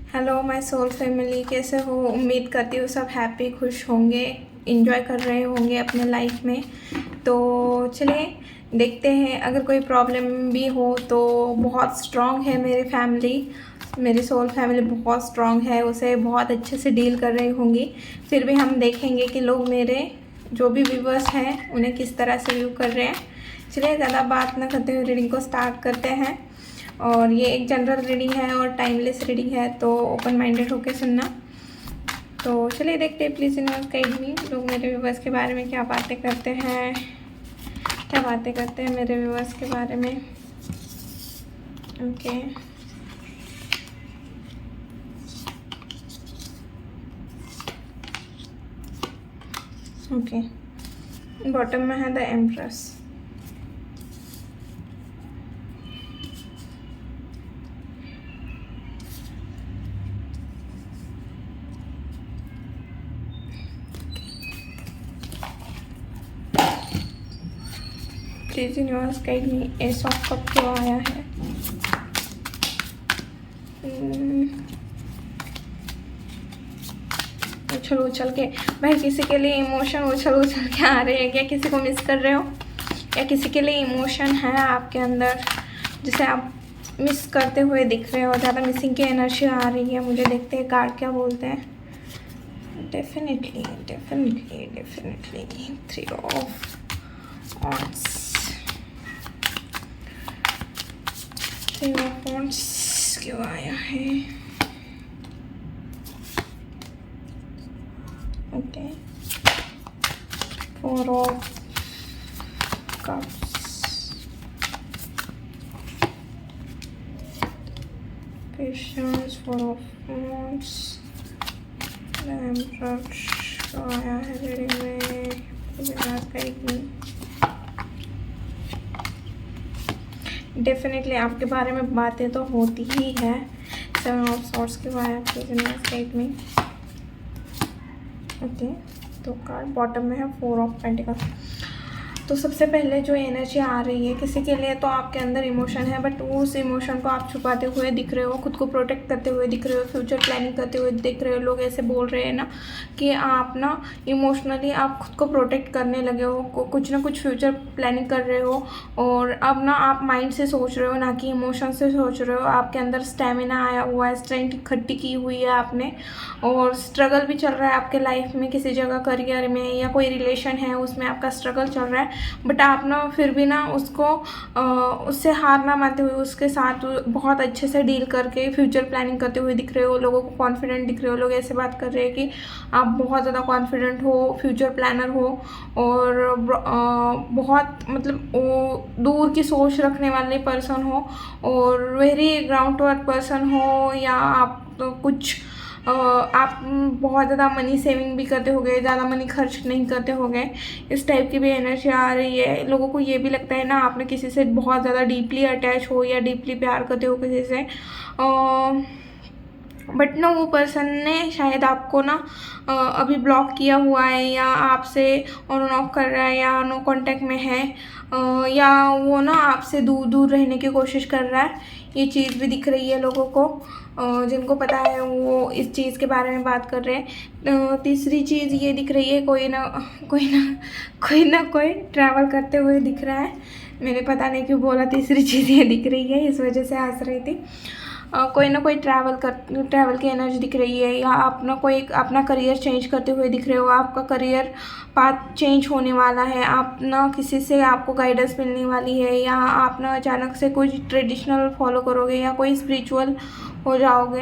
Hello my soul family, कैसे हो? उम्मीद करती हूँ सब हैप्पी खुश होंगे, इंजॉय कर रहे होंगे अपने लाइफ में। तो चलिए देखते हैं, अगर कोई प्रॉब्लम भी हो तो बहुत स्ट्रॉन्ग है मेरी फैमिली, मेरी सोल फैमिली बहुत स्ट्रॉन्ग है, उसे बहुत अच्छे से डील कर रही होंगी। फिर भी हम देखेंगे कि लोग मेरे जो भी व्यूवर्स हैं उन्हें किस तरह से व्यू कर रहे हैं। चलिए ज़्यादा बात ना करते हुए रीडिंग को स्टार्ट करते हैं। और ये एक जनरल रीडिंग है और टाइमलेस रीडिंग है, तो ओपन माइंडेड होकर सुनना। तो चलिए देखते हैं, प्लीज़ यूनिवर्स गाइड मी, लोग मेरे व्यूवर्स के बारे में क्या बातें करते हैं, क्या बातें करते हैं मेरे व्यूवर्स के बारे में। ओके ओके, बॉटम में है the empress. Please universe guide me, S of cup क्यों आया है? उछल उछल के भाई, किसी के लिए इमोशन उछल उछल के आ रहे हैं क्या? किसी को मिस कर रहे हो या किसी के लिए इमोशन है आपके अंदर जिसे आप मिस करते हुए दिख रहे हो? ज़्यादा मिसिंग की एनर्जी आ रही है मुझे। देखते हैं कार्ड क्या बोलते हैं। Definitely definitely definitely 3 of wands, 3 of wands क्यों आया है? Okay, 4 of cups, patience, 4 of wands, the emperor क्यों आया है रीडिंग में? डेफिनेटली आपके बारे में बातें तो होती ही है। 7 ऑफ सॉर्ड्स के बारे में। ओके, तो कार्ड बॉटम में है 4 ऑफ पेंटिकल्स। तो सबसे पहले जो एनर्जी आ रही है किसी के लिए, तो आपके अंदर इमोशन है, बट उस इमोशन को आप छुपाते हुए दिख रहे हो, खुद को प्रोटेक्ट करते हुए दिख रहे हो, फ्यूचर प्लानिंग करते हुए दिख रहे हो। लोग ऐसे बोल रहे हैं ना कि आप ना इमोशनली आप खुद को प्रोटेक्ट करने लगे हो, कुछ ना कुछ फ्यूचर प्लानिंग कर रहे हो, और अब ना आप माइंड से सोच रहे हो ना कि इमोशन से सोच रहे हो। आपके अंदर स्टेमिना आया हुआ है, स्ट्रेंथ इकट्ठी की हुई है आपने, और स्ट्रगल भी चल रहा है आपके लाइफ में, किसी जगह करियर में या कोई रिलेशन है उसमें आपका स्ट्रगल चल रहा है। बट आप ना फिर भी ना उसको उससे हार ना मानते हुए उसके साथ बहुत अच्छे से डील करके फ्यूचर प्लानिंग करते हुए दिख रहे हो। लोगों को कॉन्फिडेंट दिख रहे हो, लोग ऐसे बात कर रहे हैं कि आप बहुत ज़्यादा कॉन्फिडेंट हो, फ्यूचर प्लानर हो, और बहुत मतलब दूर की सोच रखने वाले पर्सन हो, और very ground to earth person हो, या आप तो कुछ आप बहुत ज़्यादा मनी सेविंग भी करते होगे, ज़्यादा मनी खर्च नहीं करते होगे। इस टाइप की भी एनर्जी आ रही है। लोगों को ये भी लगता है ना आपने किसी से बहुत ज़्यादा डीपली अटैच हो या डीपली प्यार करते हो किसी से, बट ना वो पर्सन ने शायद आपको ना अभी ब्लॉक किया हुआ है, या आपसे ऑन एंड ऑफ कर रहा है, या नो कांटेक्ट में है, या वो ना आपसे दूर दूर रहने की कोशिश कर रहा है। ये चीज़ भी दिख रही है लोगों को, जिनको पता है वो इस चीज़ के बारे में बात कर रहे हैं। तीसरी चीज़ ये दिख रही है, कोई ना कोई ट्रैवल करते हुए दिख रहा है। मैंने पता नहीं क्यों बोला तीसरी चीज़ ये दिख रही है, इस वजह से हंस रही थी। कोई ना कोई ट्रैवल की एनर्जी दिख रही है, या आप ना कोई अपना करियर चेंज करते हुए दिख रहे हो। आपका करियर पाथ चेंज होने वाला है, आप ना किसी से आपको गाइडेंस मिलने वाली है, या आप ना अचानक से कोई ट्रेडिशनल फॉलो करोगे, या कोई स्पिरिचुअल हो जाओगे,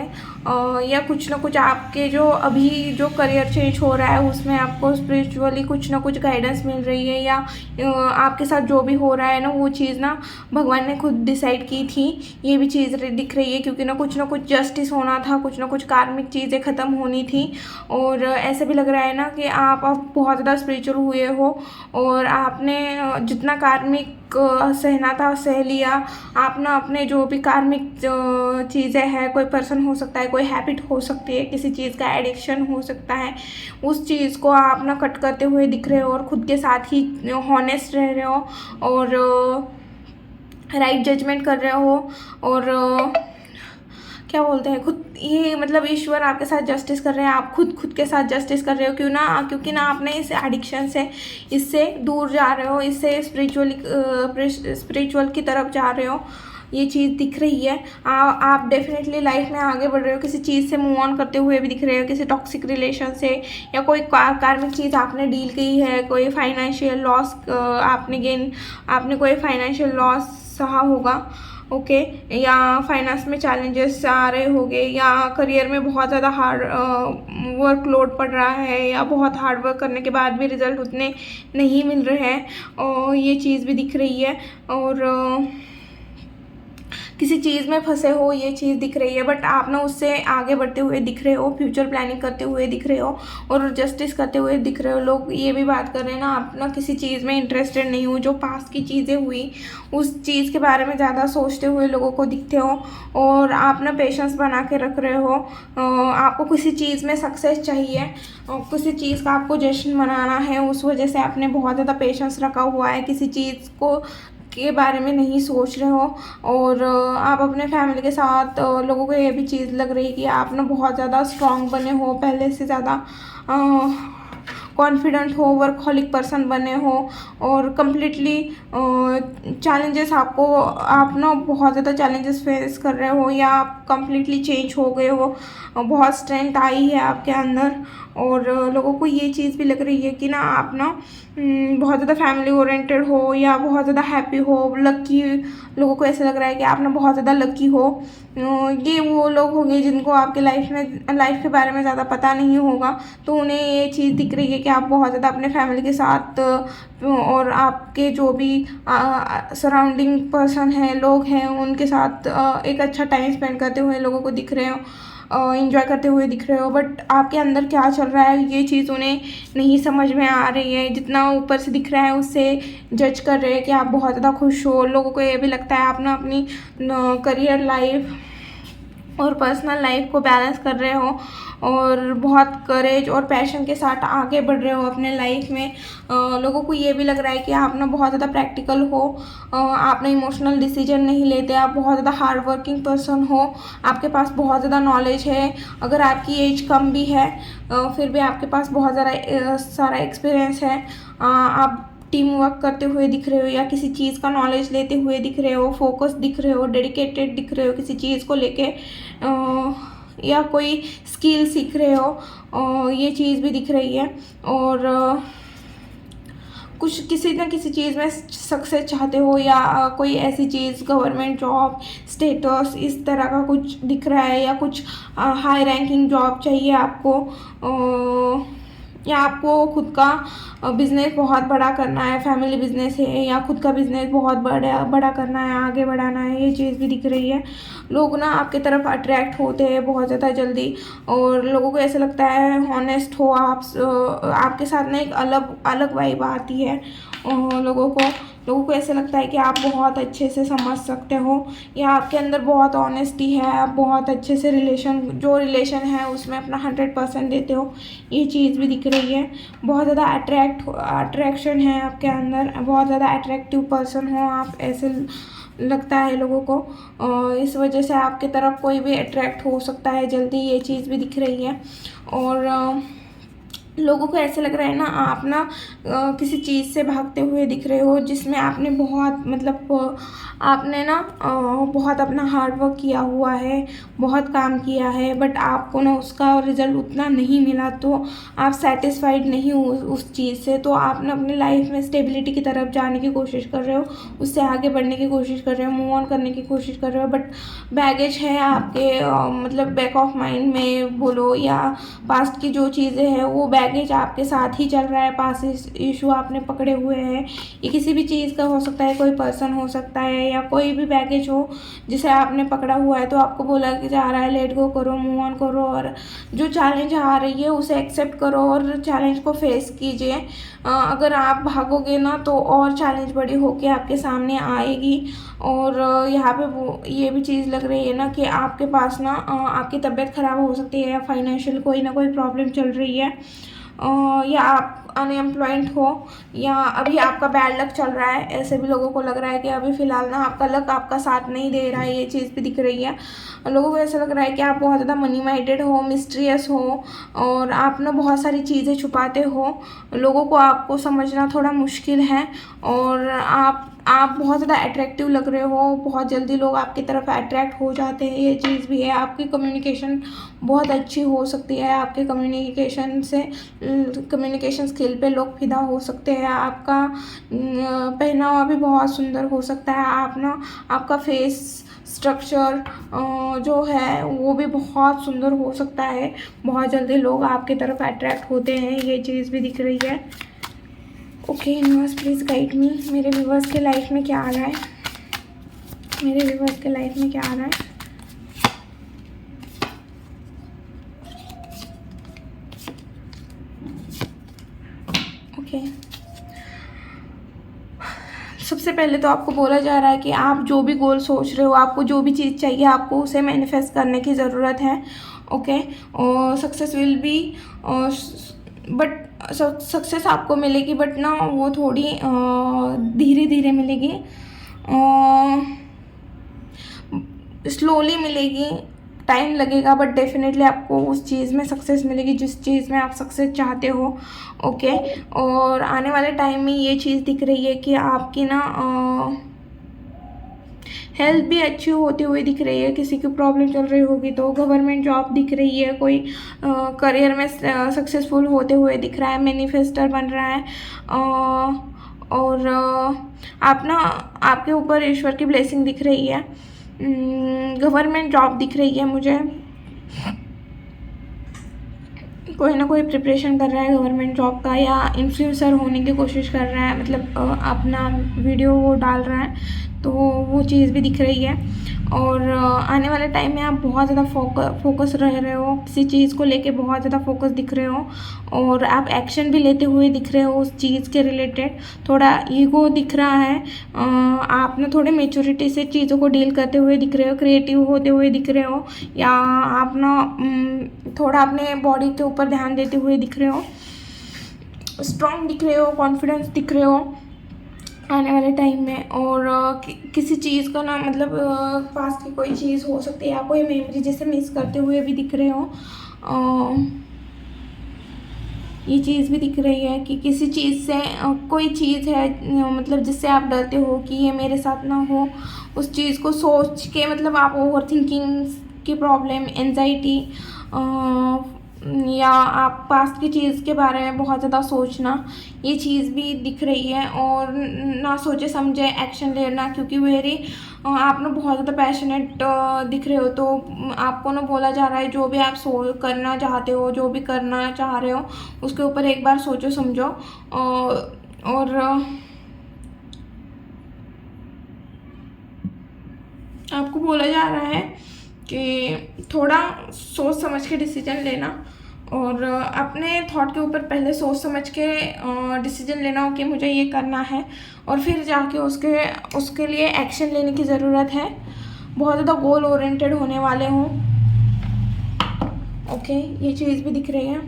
या कुछ ना कुछ आपके जो अभी जो करियर चेंज हो रहा है उसमें आपको स्पिरिचुअली कुछ ना कुछ गाइडेंस मिल रही है, या आपके साथ जो भी हो रहा है ना वो चीज़ ना भगवान ने खुद डिसाइड की थी। ये भी चीज़ दिख रही है, क्योंकि ना कुछ जस्टिस होना था, कुछ ना कुछ कार्मिक चीज़ें ख़त्म होनी थी। और ऐसे भी लग रहा है ना कि आप अब बहुत ज़्यादा स्पिरिचुअल हुए हो, और आपने जितना कार्मिक सहना था सह लिया। आप ना अपने जो भी कार्मिक चीज़ें हैं, कोई पर्सन हो सकता है, कोई हैबिट हो सकती है, किसी चीज़ का एडिक्शन हो सकता है, उस चीज़ को आप ना कट करते हुए दिख रहे हो, और ख़ुद के साथ ही हॉनेस्ट रह रहे हो, और राइट जजमेंट कर रहे हो, और क्या बोलते हैं, खुद ये मतलब ईश्वर आपके साथ जस्टिस कर रहे हैं, आप खुद के साथ जस्टिस कर रहे हो। क्यों ना, क्योंकि ना आपने इस एडिक्शन से, इससे दूर जा रहे हो, इससे स्पिरिचुअल की तरफ जा रहे हो, ये चीज़ दिख रही है। आप डेफिनेटली लाइफ में आगे बढ़ रहे हो, किसी चीज़ से मूव ऑन करते हुए भी दिख रहे हो, किसी टॉक्सिक रिलेशन से, या कोई कार्मिक चीज़ आपने डील की है, कोई फाइनेंशियल लॉस आपने कोई फाइनेंशियल लॉस सहा होगा, ओके, या फाइनेंस में चैलेंजेस आ रहे होंगे, या करियर में बहुत ज़्यादा हार्ड वर्कलोड पड़ रहा है, या बहुत हार्ड वर्क करने के बाद भी रिजल्ट उतने नहीं मिल रहे हैं, और ये चीज़ भी दिख रही है। और किसी चीज़ में फंसे हो, ये चीज़ दिख रही है, बट आप ना उससे आगे बढ़ते हुए दिख रहे हो, फ्यूचर प्लानिंग करते हुए दिख रहे हो, और जस्टिस करते हुए दिख रहे हो। लोग ये भी बात कर रहे हैं ना, आप ना किसी चीज़ में इंटरेस्टेड नहीं हो, जो पास्ट की चीज़ें हुई उस चीज़ के बारे में ज़्यादा सोचते हुए लोगों को दिखते हो, और आप ना पेशेंस बना के रख रहे हो। आपको किसी चीज़ में सक्सेस चाहिए, किसी चीज़ का आपको जश्न मनाना है, उस वजह से आपने बहुत ज़्यादा पेशेंस रखा हुआ है, किसी चीज़ को के बारे में नहीं सोच रहे हो। और आप अपने फैमिली के साथ, लोगों को ये भी चीज़ लग रही है कि आप ना बहुत ज़्यादा स्ट्रॉन्ग बने हो, पहले से ज़्यादा कॉन्फिडेंट हो, वर्कहॉलिक पर्सन बने हो, और कम्प्लीटली चैलेंजेस आप ना बहुत ज़्यादा चैलेंजेस फेस कर रहे हो, या आप कम्प्लीटली चेंज हो गए हो, बहुत स्ट्रेंथ आई है आपके अंदर। और लोगों को ये चीज़ भी लग रही है कि ना आप ना बहुत ज़्यादा फैमिली ओरिएंटेड हो, या बहुत ज़्यादा हैप्पी हो, लकी। लोगों को ऐसा लग रहा है कि आप ना बहुत ज़्यादा लकी हो। ये वो लोग होंगे जिनको आपके लाइफ के बारे में ज़्यादा पता नहीं होगा, तो उन्हें ये चीज़ दिख रही है कि आप बहुत ज़्यादा अपने फैमिली के साथ, और आपके जो भी सराउंडिंग पर्सन हैं, लोग हैं, उनके साथ एक अच्छा टाइम स्पेंड करते हुए लोगों को दिख रहे हो, इंजॉय करते हुए दिख रहे हो। बट आपके अंदर क्या चल रहा है, ये चीज़ उन्हें नहीं समझ में आ रही है। जितना ऊपर से दिख रहा है उससे जज कर रहे हैं कि आप बहुत ज़्यादा खुश हो। लोगों को ये भी लगता है आप ना अपनी करियर लाइफ और पर्सनल लाइफ को बैलेंस कर रहे हो, और बहुत करेज और पैशन के साथ आगे बढ़ रहे हो अपने लाइफ में। लोगों को ये भी लग रहा है कि आप ना बहुत ज़्यादा प्रैक्टिकल हो, आप ना इमोशनल डिसीजन नहीं लेते, आप बहुत ज़्यादा हार्ड वर्किंग पर्सन हो, आपके पास बहुत ज़्यादा नॉलेज है। अगर आपकी एज कम भी है, फिर भी आपके पास बहुत ज़्यादा सारा एक्सपीरियंस है। आप टीम वर्क करते हुए दिख रहे हो, या किसी चीज़ का नॉलेज लेते हुए दिख रहे हो, फोकस दिख रहे हो, डेडिकेटेड दिख रहे हो किसी चीज़ को लेके, या कोई स्किल सीख रहे हो, ये चीज़ भी दिख रही है। और कुछ किसी न किसी चीज़ में सक्सेस चाहते हो, या कोई ऐसी चीज़, गवर्नमेंट जॉब, स्टेटस, इस तरह का कुछ दिख रहा है, या कुछ हाई रैंकिंग जॉब चाहिए आपको, या आपको खुद का बिज़नेस बहुत बड़ा करना है, फैमिली बिज़नेस है, या खुद का बिज़नेस बहुत बड़ा करना है, आगे बढ़ाना है, ये चीज़ भी दिख रही है। लोग ना आपकी तरफ अट्रैक्ट होते हैं बहुत ज़्यादा जल्दी, और लोगों को ऐसा लगता है हॉनेस्ट हो आप, आपके साथ ना एक अलग वाइब आती है। लोगों को ऐसा लगता है कि आप बहुत अच्छे से समझ सकते हो, या आपके अंदर बहुत ऑनेस्टी है, आप बहुत अच्छे से रिलेशन है उसमें अपना 100% देते हो, ये चीज़ भी दिख रही है। बहुत ज़्यादा अट्रैक्शन है आपके अंदर, बहुत ज़्यादा अट्रैक्टिव पर्सन हो आप, ऐसे लगता है लोगों को। इस वजह से आपके तरफ कोई भी अट्रैक्ट हो सकता है जल्दी, ये चीज़ भी दिख रही है। और लोगों को ऐसे लग रहा है ना आप ना किसी चीज़ से भागते हुए दिख रहे हो, जिसमें आपने बहुत मतलब आपने ना बहुत अपना हार्ड वर्क किया हुआ है, बहुत काम किया है, बट आपको ना उसका रिज़ल्ट उतना नहीं मिला, तो आप सेटिस्फाइड नहीं हो उस चीज़ से। तो आप ना अपनी लाइफ में स्टेबिलिटी की तरफ जाने की कोशिश कर रहे हो, उससे आगे बढ़ने की कोशिश कर रहे हो, मूव ऑन करने की कोशिश कर रहे हो, बट बैगेज है आपके मतलब बैक ऑफ माइंड में बोलो, या पास्ट की जो चीज़ें हैं वो बैगेज आपके साथ ही चल रहा है, पास इशू आपने पकड़े हुए हैं। ये किसी भी चीज़ का हो सकता है, कोई पर्सन हो सकता है, या कोई भी बैगेज हो जिसे आपने पकड़ा हुआ है, तो आपको बोला कि जा रहा है, लेट गो करो, मूव ऑन करो, और जो चैलेंज आ रही है उसे एक्सेप्ट करो और चैलेंज को फेस कीजिए। अगर आप भागोगे ना तो और चैलेंज बड़ी होके आपके सामने आएगी। और यहाँ पे वो ये भी चीज़ लग रही है ना कि आपके पास ना आपकी तबीयत ख़राब हो सकती है, या फाइनेंशियल कोई ना कोई प्रॉब्लम चल रही है, या आप अनएम्प्लॉयड हो, या अभी आपका बैड लक चल रहा है, ऐसे भी लोगों को लग रहा है कि अभी फ़िलहाल ना आपका लक आपका साथ नहीं दे रहा है, ये चीज़ भी दिख रही है। लोगों को ऐसा लग रहा है कि आप बहुत ज़्यादा मनी माइंडेड हो, मिस्टीरियस हो, और आप ना बहुत सारी चीज़ें छुपाते हो, लोगों को आपको समझना थोड़ा मुश्किल है, और आप बहुत ज़्यादा अट्रैक्टिव लग रहे हो, बहुत जल्दी लोग आपकी तरफ अट्रैक्ट हो जाते हैं, ये चीज़ भी है। आपकी कम्युनिकेशन बहुत अच्छी हो सकती है, आपके कम्युनिकेशन स्किल पे लोग फिदा हो सकते हैं। आपका पहनावा भी बहुत सुंदर हो सकता है, आप ना आपका फेस स्ट्रक्चर जो है वो भी बहुत सुंदर हो सकता है, बहुत जल्दी लोग आपकी तरफ अट्रैक्ट होते हैं, ये चीज़ भी दिख रही है। Okay universe please guide me, मेरे व्यूवर्स के लाइफ में क्या आ रहा है, मेरे व्यूवर्स के लाइफ में क्या आ रहा है। ओके सबसे पहले तो आपको बोला जा रहा है कि आप जो भी गोल सोच रहे हो, आपको जो भी चीज़ चाहिए, आपको उसे मैनिफेस्ट करने की ज़रूरत है। ओके और success will be, but success आपको मिलेगी, बट ना वो थोड़ी धीरे धीरे मिलेगी, स्लोली मिलेगी, टाइम लगेगा, बट डेफिनेटली आपको उस चीज़ में सक्सेस मिलेगी जिस चीज़ में आप सक्सेस चाहते हो। ओके और आने वाले टाइम में ये चीज़ दिख रही है कि आपकी ना हेल्थ भी अच्छी होती हुई दिख रही है, किसी की प्रॉब्लम चल रही होगी तो गवर्नमेंट जॉब दिख रही है, कोई करियर में सक्सेसफुल होते हुए दिख रहा है, मैनिफेस्टर बन रहा है, और आप ना आपके ऊपर ईश्वर की ब्लेसिंग दिख रही है, गवर्नमेंट जॉब दिख रही है मुझे, कोई ना कोई प्रिपरेशन कर रहा है गवर्नमेंट जॉब का, या इन्फ्लुएंसर होने की कोशिश कर रहा है, मतलब अपना वीडियो वो डाल रहा है, तो वो चीज़ भी दिख रही है। और आने वाले टाइम में आप बहुत ज़्यादा फोकस रह रहे हो, किसी चीज़ को लेके बहुत ज़्यादा फोकस दिख रहे हो, और आप एक्शन भी लेते हुए दिख रहे हो उस चीज़ के रिलेटेड, थोड़ा ईगो दिख रहा है, आप ना थोड़े मेच्योरिटी से चीज़ों को डील करते हुए दिख रहे हो, क्रिएटिव होते हुए दिख रहे हो, या आप ना थोड़ा अपने बॉडी के ऊपर ध्यान देते हुए दिख रहे हो, स्ट्रॉन्ग दिख रहे हो, कॉन्फिडेंस दिख रहे हो आने वाले टाइम में। और किसी चीज़ का ना मतलब पास की कोई चीज़ हो सकती है, या कोई मेमोरी जिसे मिस करते हुए भी दिख रहे हो, ये चीज़ भी दिख रही है कि किसी चीज़ से कोई चीज़ है मतलब जिससे आप डरते हो कि ये मेरे साथ ना हो, उस चीज़ को सोच के मतलब आप ओवर थिंकिंग की प्रॉब्लम, एंजाइटी, या आप पास्ट की चीज़ के बारे में बहुत ज़्यादा सोचना, ये चीज़ भी दिख रही है। और ना सोचे समझे एक्शन लेना, क्योंकि आप ना बहुत ज़्यादा पैशनेट दिख रहे हो, तो आपको ना बोला जा रहा है जो भी आप करना चाहते हो, जो भी करना चाह रहे हो, उसके ऊपर एक बार सोचो समझो, और आपको बोला जा रहा है कि थोड़ा सोच समझ के डिसीजन लेना, और अपने थॉट के ऊपर पहले सोच समझ के डिसीजन लेना हो कि मुझे ये करना है, और फिर जाके उसके लिए एक्शन लेने की ज़रूरत है। बहुत ज़्यादा गोल ओरिएंटेड होने वाले हों। ओके ये चीज़ भी दिख रही है।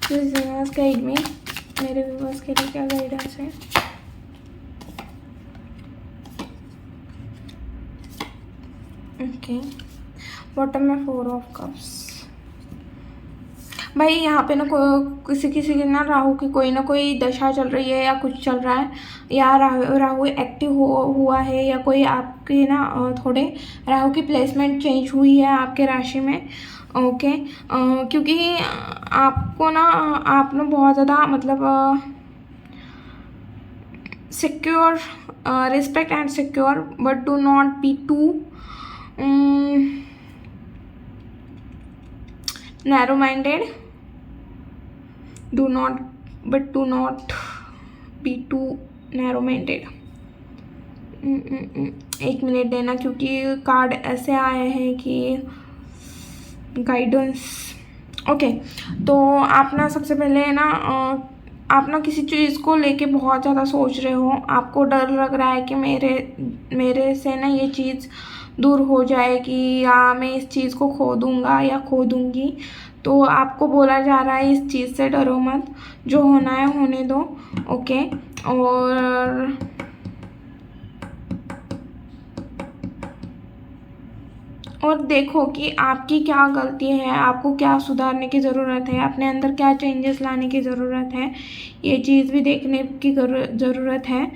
प्लीज़ गाइड मी, मेरे व्यूवर्स के लिए क्या गाइडेंस है। ओके बॉटम में 4 ऑफ कप्स। भाई यहाँ पे ना किसी की ना राहु की कोई ना कोई दशा चल रही है, या कुछ चल रहा है, या राहु एक्टिव हुआ है, या कोई आपके ना थोड़े राहु की प्लेसमेंट चेंज हुई है आपके राशि में। ओके क्योंकि आपको ना आप ना बहुत ज़्यादा मतलब secure, respect and secure, but do not be too narrow minded, do not be too narrow minded। एक मिनट देना, क्योंकि कार्ड ऐसे आए हैं कि गाइडेंस। ओके तो आप ना सबसे पहले ना आप ना किसी चीज़ को लेके बहुत ज़्यादा सोच रहे हो, आपको डर लग रहा है कि मेरे मेरे से ना ये चीज़ दूर हो जाएगी या मैं इस चीज़ को खो दूँगा या खो दूँगी। तो आपको बोला जा रहा है इस चीज़ से डरो मत, जो होना है होने दो, ओके। और देखो कि आपकी क्या गलती है, आपको क्या सुधारने की ज़रूरत है, अपने अंदर क्या चेंजेस लाने की ज़रूरत है, ये चीज़ भी देखने की ज़रूरत है।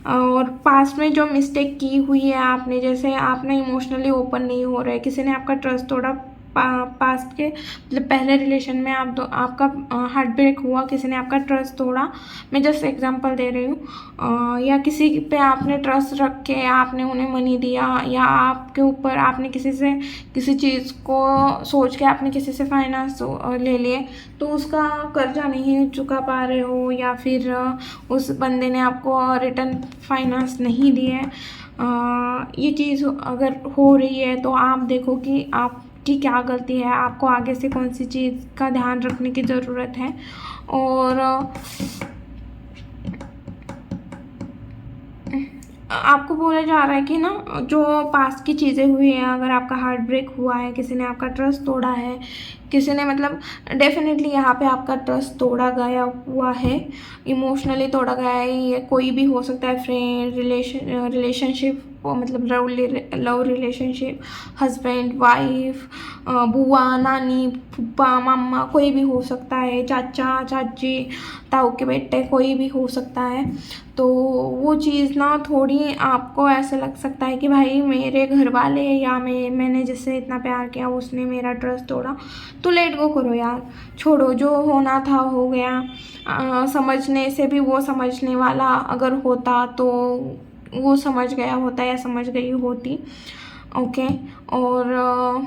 और पास्ट में जो मिस्टेक की हुई है आपने, जैसे आप ना इमोशनली ओपन नहीं हो रहे, किसी ने आपका ट्रस्ट तोड़ा, पास्ट के मतलब पहले रिलेशन में आपका हार्ट ब्रेक हुआ, किसी ने आपका ट्रस्ट तोड़ा, मैं जस्ट एग्जांपल दे रही हूँ। या किसी पे आपने ट्रस्ट रख के आपने उन्हें मनी दिया, या आपके ऊपर आपने किसी चीज़ को सोच के आपने किसी से फाइनेंस ले लिए, तो उसका कर्जा नहीं चुका पा रहे हो, या फिर उस बंदे ने आपको रिटर्न फाइनेंस नहीं दिए। ये चीज़ अगर हो रही है तो आप देखो कि आपकी क्या गलती है, आपको आगे से कौन सी चीज़ का ध्यान रखने की ज़रूरत है। और आपको बोला जा रहा है कि ना जो पास्ट की चीज़ें हुई हैं, अगर आपका हार्ट ब्रेक हुआ है, किसी ने आपका ट्रस्ट तोड़ा है, किसी ने मतलब डेफिनेटली यहाँ पे आपका ट्रस्ट तोड़ा गया हुआ है, इमोशनली तोड़ा गया है। ये कोई भी हो सकता है, फ्रेंड, रिलेशनशिप, मतलब लव रिलेशनशिप, हस्बैंड वाइफ, बुआ नानी फूफा मामा, कोई भी हो सकता है, चाचा चाची, ताऊ के बेटे, कोई भी हो सकता है। तो वो चीज़ ना थोड़ी आपको ऐसे लग सकता है कि भाई मेरे घर वाले या मैंने जिससे इतना प्यार किया उसने मेरा ट्रस्ट तोड़ा, तो लेट गो करो यार, छोड़ो, जो होना था हो गया। समझने से भी वो समझने वाला अगर होता तो वो समझ गया होता या समझ गई होती, ओके। और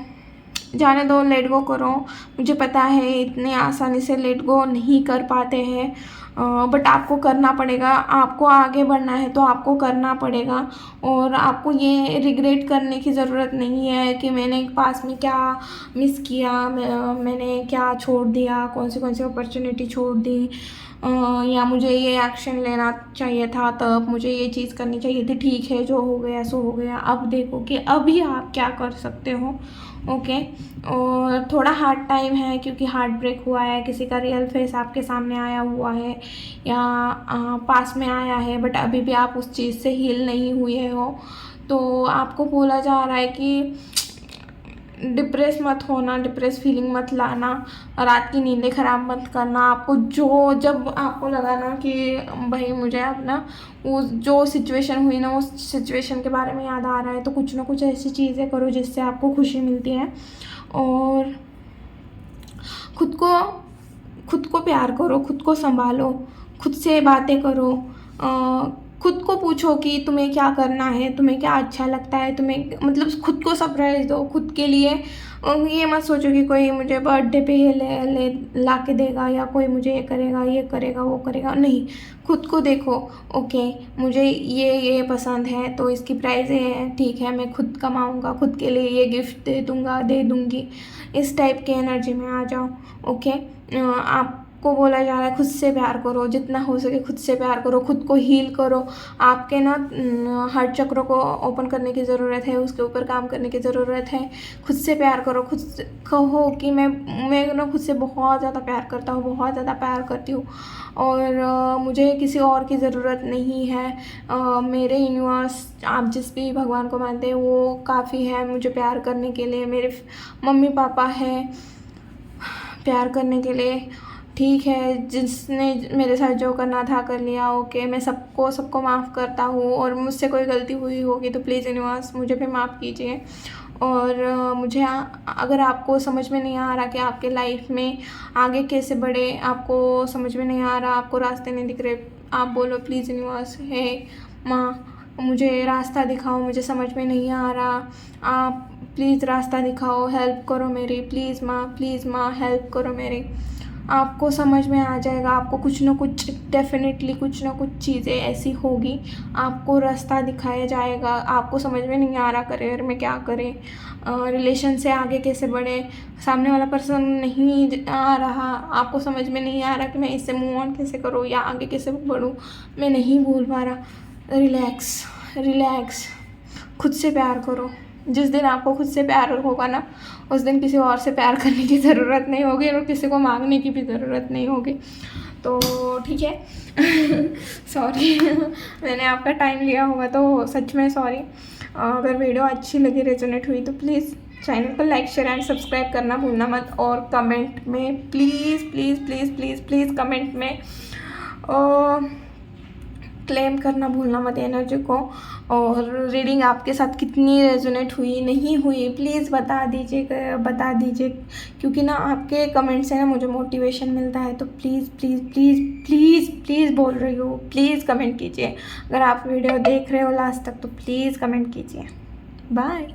जाने दो, लेट गो करो। मुझे पता है इतने आसानी से लेट गो नहीं कर पाते हैं, बट आपको करना पड़ेगा, आपको आगे बढ़ना है तो आपको करना पड़ेगा। और आपको ये रिग्रेट करने की ज़रूरत नहीं है कि मैंने पास में क्या मिस किया, मैंने क्या छोड़ दिया, कौन सी अपॉर्चुनिटी छोड़ दी, या मुझे ये एक्शन लेना चाहिए था, तब मुझे ये चीज़ करनी चाहिए थी। ठीक है, जो हो गया सो हो गया। अब देखो कि अभी आप क्या कर सकते हो, ओके। और थोड़ा हार्ड टाइम है क्योंकि हार्ट ब्रेक हुआ है, किसी का रियल फेस आपके सामने आया हुआ है या पास में आया है, बट अभी भी आप उस चीज़ से हील नहीं हुए हो। तो आपको बोला जा रहा है कि डिप्रेस मत होना, डिप्रेस फीलिंग मत लाना, रात की नींदें ख़राब मत करना। आपको जब आपको लगा ना कि भाई मुझे अब ना वो जो सिचुएशन हुई ना, उस सिचुएशन के बारे में याद आ रहा है, तो कुछ ना कुछ ऐसी चीज़ें करो जिससे आपको खुशी मिलती है। और खुद को प्यार करो, खुद को संभालो, खुद से बातें करो, खुद को पूछो कि तुम्हें क्या करना है, तुम्हें क्या अच्छा लगता है, तुम्हें मतलब खुद को सरप्राइज़ दो खुद के लिए। ये मत सोचो कि कोई मुझे बर्थडे पे ये ले ला के देगा, या कोई मुझे ये करेगा वो करेगा, नहीं। खुद को देखो, ओके मुझे ये पसंद है तो इसकी प्राइस ये है, ठीक है, मैं खुद कमाऊँगा, खुद के लिए ये गिफ्ट दे दूँगी, इस टाइप की एनर्जी में आ जाओ, ओके। आपको बोला जा रहा है खुद से प्यार करो, जितना हो सके खुद से प्यार करो, खुद को हील करो। आपके ना हार्ट चक्र को ओपन करने की ज़रूरत है, उसके ऊपर काम करने की ज़रूरत है। खुद से प्यार करो, खुद से कहो कि मैं ना खुद से बहुत ज़्यादा प्यार करता हूँ, बहुत ज़्यादा प्यार करती हूँ, और मुझे किसी और की ज़रूरत नहीं है। मेरे यूनिवर्स, आप जिस भी भगवान को मानते हैं, वो काफ़ी है मुझे प्यार करने के लिए। मेरे मम्मी पापा हैं प्यार करने के लिए, ठीक है, जिसने मेरे साथ जो करना था कर लिया, ओके। मैं सबको माफ़ करता हूँ, और मुझसे कोई गलती हुई होगी तो प्लीज़ यूनिवर्स मुझे भी माफ़ कीजिए। और मुझे अगर आपको समझ में नहीं आ रहा कि आपके लाइफ में आगे कैसे बढ़े, आपको समझ में नहीं आ रहा, आपको रास्ते नहीं दिख रहे, आप बोलो प्लीज़ यूनिवर्स, हे माँ मुझे रास्ता दिखाओ, मुझे समझ में नहीं आ रहा, आप प्लीज़ रास्ता दिखाओ, हेल्प करो मेरी, प्लीज़ माँ हेल्प करो मेरी। आपको समझ में आ जाएगा। आपको कुछ ना कुछ डेफिनेटली कुछ ना कुछ चीज़ें ऐसी होगी, आपको रास्ता दिखाया जाएगा। आपको समझ में नहीं आ रहा करियर में क्या करें, रिलेशन से आगे कैसे बढ़े, सामने वाला पर्सन नहीं आ रहा, आपको समझ में नहीं आ रहा कि मैं इससे मूव ऑन कैसे करूँ या आगे कैसे बढ़ूँ, मैं नहीं भूल पा रहा। रिलैक्स रिलैक्स, खुद से प्यार करो। जिस दिन आपको खुद से प्यार होगा ना, उस दिन किसी और से प्यार करने की ज़रूरत नहीं होगी और किसी को मांगने की भी ज़रूरत नहीं होगी। तो ठीक है सॉरी मैंने आपका टाइम लिया होगा तो सच में सॉरी। अगर वीडियो अच्छी लगी, रेजोनेट हुई तो प्लीज़ चैनल को लाइक शेयर एंड सब्सक्राइब करना भूलना मत। और कमेंट में please please please please please comment में क्लेम करना भूलना मत एनर्जी को। और रीडिंग आपके साथ कितनी रेजोनेट हुई नहीं हुई प्लीज़ बता दीजिए, क्योंकि ना आपके कमेंट से ना मुझे मोटिवेशन मिलता है। तो please please please please please बोल रही हूँ, प्लीज़ कमेंट कीजिए। अगर आप वीडियो देख रहे हो लास्ट तक तो प्लीज़ कमेंट कीजिए। बाय।